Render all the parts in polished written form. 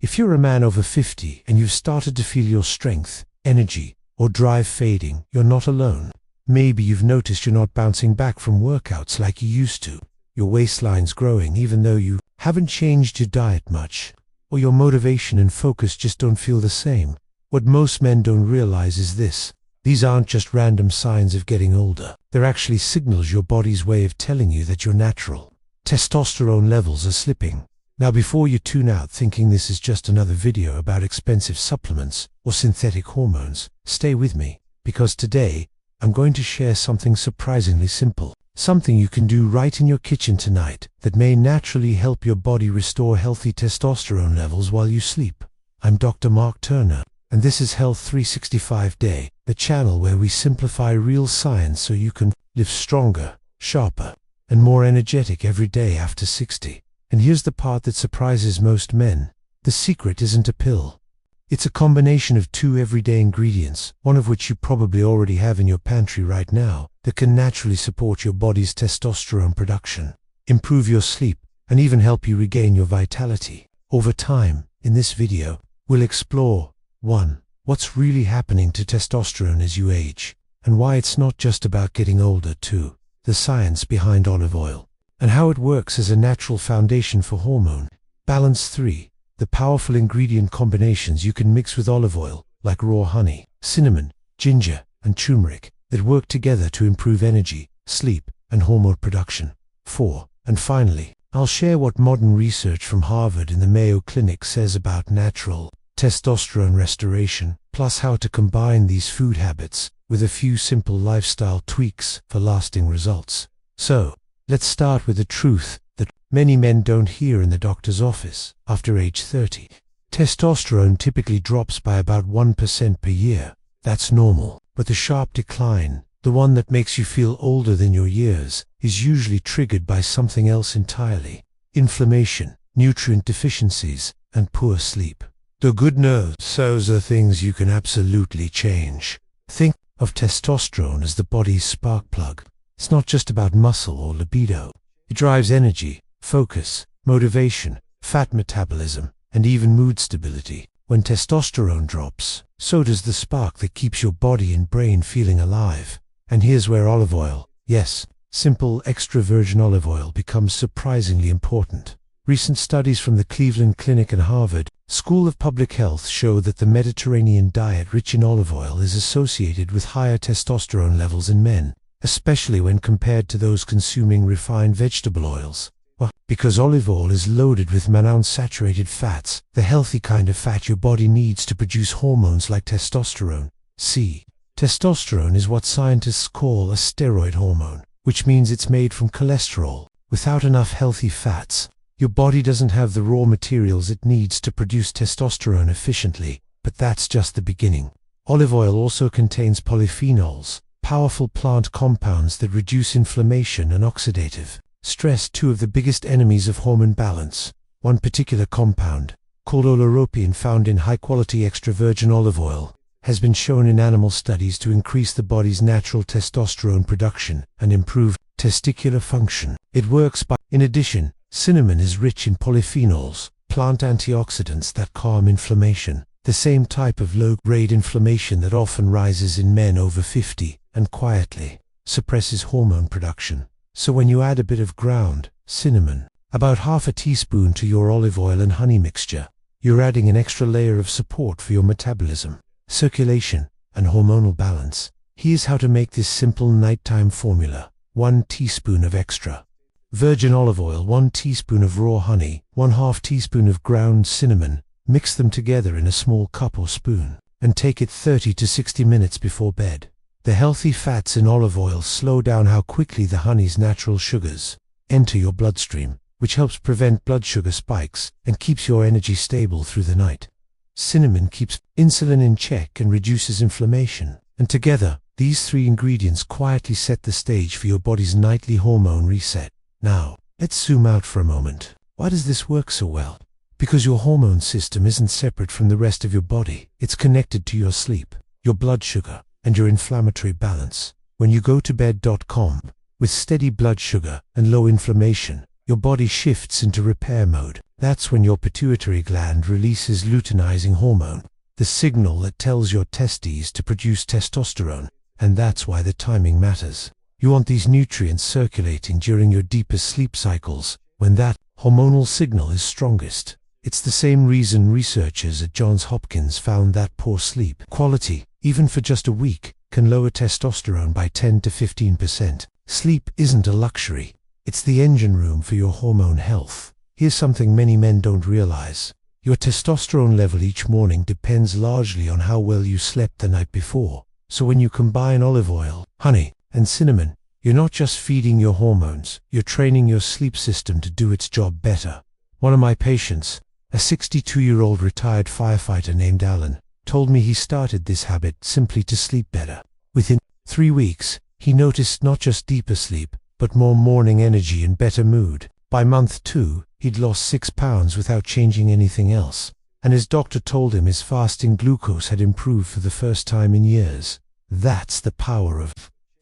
If you're a man over 50 and you've started to feel your strength, energy, or drive fading, you're not alone. Maybe you've noticed you're not bouncing back from workouts like you used to. Your waistline's growing even though you haven't changed your diet much. Or your motivation and focus just don't feel the same. What most men don't realize is this. These aren't just random signs of getting older. They're actually signals your body's way of telling you that your natural testosterone levels are slipping. Now before you tune out thinking this is just another video about expensive supplements or synthetic hormones, stay with me, because today I'm going to share something surprisingly simple. Something you can do right in your kitchen tonight that may naturally help your body restore healthy testosterone levels while you sleep. I'm Dr. Mark Turner, and this is Health 365 Day, the channel where we simplify real science so you can live stronger, sharper, and more energetic every day after 60. And here's the part that surprises most men. The secret isn't a pill. It's a combination of 2 everyday ingredients, one of which you probably already have in your pantry right now, that can naturally support your body's testosterone production, improve your sleep, and even help you regain your vitality. Over time, in this video, we'll explore 1. What's really happening to testosterone as you age, and why it's not just about getting older. 2. The science behind olive oil, and how it works as a natural foundation for hormone balance. 3. The powerful ingredient combinations you can mix with olive oil, like raw honey, cinnamon, ginger, and turmeric, that work together to improve energy, sleep, and hormone production. 4. And finally, I'll share what modern research from Harvard and the Mayo Clinic says about natural testosterone restoration, plus how to combine these food habits with a few simple lifestyle tweaks for lasting results. So, let's start with the truth that many men don't hear in the doctor's office. After age 30, testosterone typically drops by about 1% per year. That's normal, but the sharp decline, the one that makes you feel older than your years, is usually triggered by something else entirely: inflammation, nutrient deficiencies, and poor sleep. The good news, those are things you can absolutely change. Think of testosterone as the body's spark plug. It's not just about muscle or libido. It drives energy, focus, motivation, fat metabolism, and even mood stability. When testosterone drops, so does the spark that keeps your body and brain feeling alive. And here's where olive oil, yes, simple extra virgin olive oil, becomes surprisingly important. Recent studies from the Cleveland Clinic and Harvard School of Public Health show that the Mediterranean diet rich in olive oil is associated with higher testosterone levels in men, especially when compared to those consuming refined vegetable oils. Well, because olive oil is loaded with monounsaturated fats, the healthy kind of fat your body needs to produce hormones like testosterone. See, testosterone is what scientists call a steroid hormone, which means it's made from cholesterol. Without enough healthy fats, your body doesn't have the raw materials it needs to produce testosterone efficiently. But that's just the beginning. Olive oil also contains polyphenols, powerful plant compounds that reduce inflammation and oxidative stress, 2 of the biggest enemies of hormone balance. One particular compound, called oleuropein, found in high-quality extra virgin olive oil, has been shown in animal studies to increase the body's natural testosterone production and improve testicular function. It works by, in addition, cinnamon is rich in polyphenols, plant antioxidants that calm inflammation, the same type of low-grade inflammation that often rises in men over 50 and quietly suppresses hormone production. So when you add a bit of ground cinnamon, about half a teaspoon, to your olive oil and honey mixture, you're adding an extra layer of support for your metabolism, circulation, and hormonal balance. Here's how to make this simple nighttime formula. 1 teaspoon of extra virgin olive oil, 1 teaspoon of raw honey, 1/2 teaspoon of ground cinnamon. Mix them together in a small cup or spoon, and take it 30 to 60 minutes before bed. The healthy fats in olive oil slow down how quickly the honey's natural sugars enter your bloodstream, which helps prevent blood sugar spikes and keeps your energy stable through the night. Cinnamon keeps insulin in check and reduces inflammation, and together, these 3 ingredients quietly set the stage for your body's nightly hormone reset. Now, let's zoom out for a moment. Why does this work so well? Because your hormone system isn't separate from the rest of your body. It's connected to your sleep, your blood sugar, and your inflammatory balance. When you go to bed.com with steady blood sugar and low inflammation, your body shifts into repair mode. That's when your pituitary gland releases luteinizing hormone, the signal that tells your testes to produce testosterone, and that's why the timing matters. You want these nutrients circulating during your deepest sleep cycles, when that hormonal signal is strongest. It's the same reason researchers at Johns Hopkins found that poor sleep quality, even for just a week, can lower testosterone by 10 to 15%. Sleep isn't a luxury. It's the engine room for your hormone health. Here's something many men don't realize. Your testosterone level each morning depends largely on how well you slept the night before. So when you combine olive oil, honey, and cinnamon, you're not just feeding your hormones, you're training your sleep system to do its job better. One of my patients, a 62-year-old retired firefighter named Alan, told me he started this habit simply to sleep better. Within 3 weeks, he noticed not just deeper sleep, but more morning energy and better mood. By month 2, he'd lost 6 pounds without changing anything else, and his doctor told him his fasting glucose had improved for the first time in years. That's the power of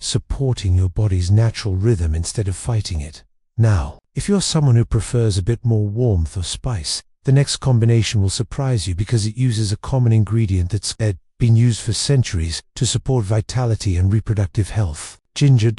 supporting your body's natural rhythm instead of fighting it. Now, if you're someone who prefers a bit more warmth or spice, the next combination will surprise you because it uses a common ingredient that's been used for centuries to support vitality and reproductive health: ginger.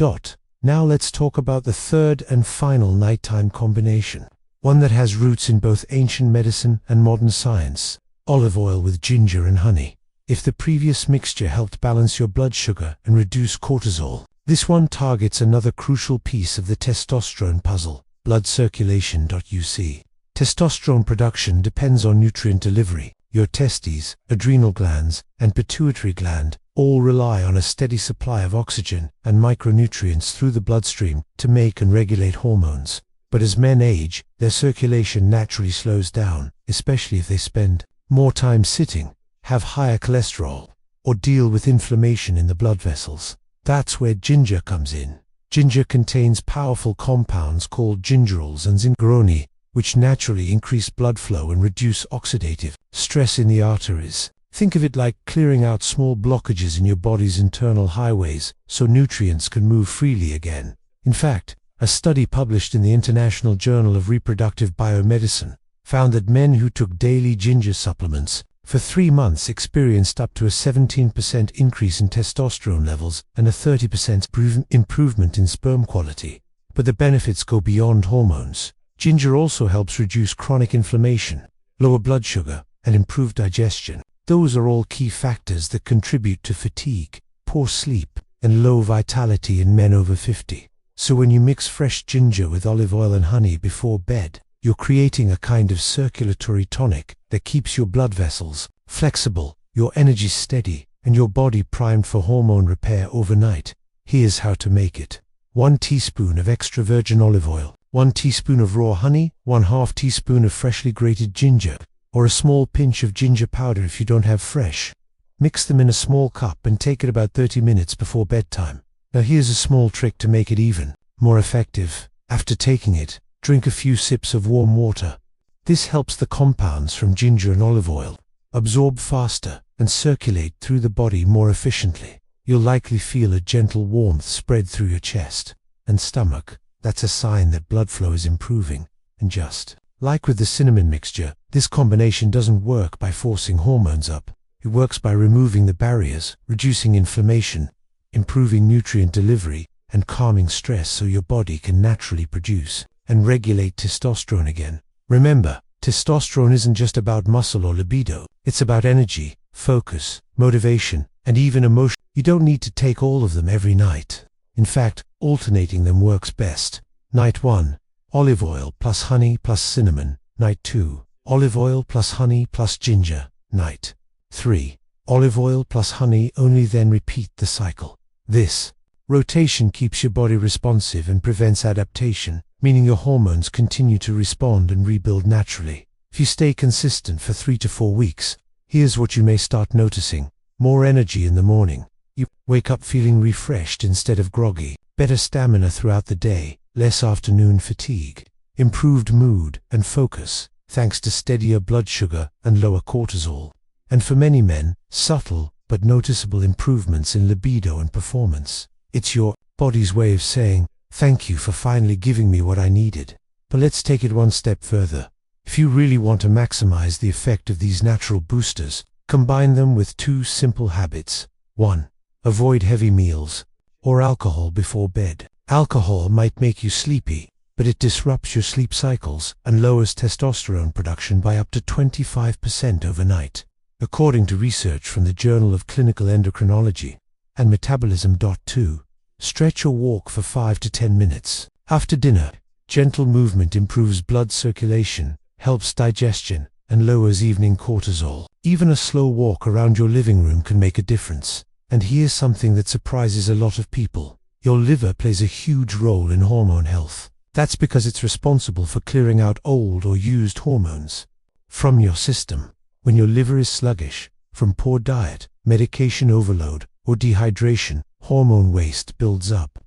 Now let's talk about the third and final nighttime combination, one that has roots in both ancient medicine and modern science: olive oil with ginger and honey. If the previous mixture helped balance your blood sugar and reduce cortisol, this one targets another crucial piece of the testosterone puzzle: blood circulation. Testosterone production depends on nutrient delivery. Your testes, adrenal glands, and pituitary gland all rely on a steady supply of oxygen and micronutrients through the bloodstream to make and regulate hormones. But as men age, their circulation naturally slows down, especially if they spend more time sitting, have higher cholesterol, or deal with inflammation in the blood vessels. That's where ginger comes in. Ginger contains powerful compounds called gingerols and zingeroni, which naturally increase blood flow and reduce oxidative stress in the arteries. Think of it like clearing out small blockages in your body's internal highways so nutrients can move freely again. In fact, a study published in the International Journal of Reproductive Biomedicine found that men who took daily ginger supplements for 3 months experienced up to a 17% increase in testosterone levels and a 30% improvement in sperm quality. But the benefits go beyond hormones. Ginger also helps reduce chronic inflammation, lower blood sugar, and improve digestion. Those are all key factors that contribute to fatigue, poor sleep, and low vitality in men over 50. So when you mix fresh ginger with olive oil and honey before bed, you're creating a kind of circulatory tonic that keeps your blood vessels flexible, your energy steady, and your body primed for hormone repair overnight. Here's how to make it. 1 teaspoon of extra virgin olive oil, 1 teaspoon of raw honey, 1/2 teaspoon of freshly grated ginger, or a small pinch of ginger powder if you don't have fresh. Mix them in a small cup and take it about 30 minutes before bedtime. Now here's a small trick to make it even more effective. After taking it, drink a few sips of warm water. This helps the compounds from ginger and olive oil absorb faster and circulate through the body more efficiently. You'll likely feel a gentle warmth spread through your chest and stomach. That's a sign that blood flow is improving. And just like with the cinnamon mixture, this combination doesn't work by forcing hormones up. It works by removing the barriers, reducing inflammation, improving nutrient delivery, and calming stress so your body can naturally produce and regulate testosterone again. Remember, testosterone isn't just about muscle or libido. It's about energy, focus, motivation, and even emotion. You don't need to take all of them every night. In fact, alternating them works best. Night 1, olive oil plus honey plus cinnamon. Night 2, olive oil plus honey plus ginger. Night 3, olive oil plus honey only, then repeat the cycle. This rotation keeps your body responsive and prevents adaptation, meaning your hormones continue to respond and rebuild naturally. If you stay consistent for 3 to 4 weeks, here's what you may start noticing: more energy in the morning. You wake up feeling refreshed instead of groggy, better stamina throughout the day, less afternoon fatigue, improved mood and focus, thanks to steadier blood sugar and lower cortisol. And for many men, subtle but noticeable improvements in libido and performance. It's your body's way of saying, thank you for finally giving me what I needed. But let's take it one step further. If you really want to maximize the effect of these natural boosters, combine them with 2 simple habits. 1. Avoid heavy meals or alcohol before bed. Alcohol might make you sleepy, but it disrupts your sleep cycles and lowers testosterone production by up to 25% overnight, according to research from the Journal of Clinical Endocrinology and Metabolism. 2. Stretch or walk for 5 to 10 minutes. After dinner, gentle movement improves blood circulation, helps digestion, and lowers evening cortisol. Even a slow walk around your living room can make a difference. And here's something that surprises a lot of people. Your liver plays a huge role in hormone health. That's because it's responsible for clearing out old or used hormones from your system. When your liver is sluggish, from poor diet, medication overload, or dehydration, hormone waste builds up,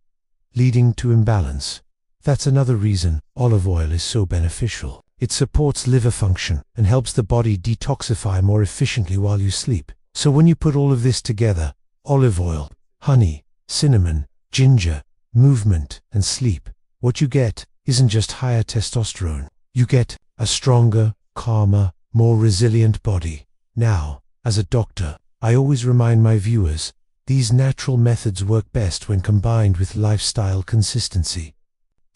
leading to imbalance. That's another reason olive oil is so beneficial. It supports liver function and helps the body detoxify more efficiently while you sleep. So when you put all of this together, olive oil, honey, cinnamon, ginger, movement, and sleep, what you get isn't just higher testosterone. You get a stronger, calmer, more resilient body. Now, as a doctor, I always remind my viewers, these natural methods work best when combined with lifestyle consistency.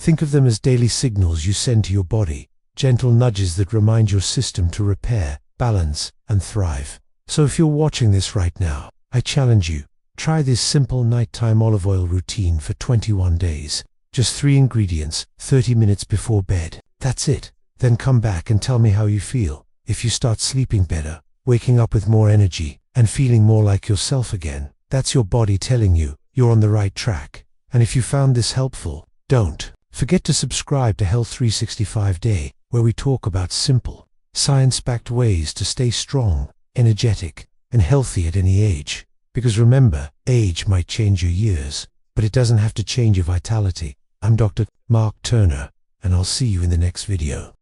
Think of them as daily signals you send to your body, gentle nudges that remind your system to repair, balance, and thrive. So if you're watching this right now, I challenge you, try this simple nighttime olive oil routine for 21 days. Just 3 ingredients, 30 minutes before bed. That's it. Then come back and tell me how you feel. If you start sleeping better, waking up with more energy, and feeling more like yourself again, that's your body telling you you're on the right track. And if you found this helpful, don't forget to subscribe to Health 365 Day, where we talk about simple, science-backed ways to stay strong, energetic, and healthy at any age. Because remember, age might change your years, but it doesn't have to change your vitality. I'm Dr. Mark Turner, and I'll see you in the next video.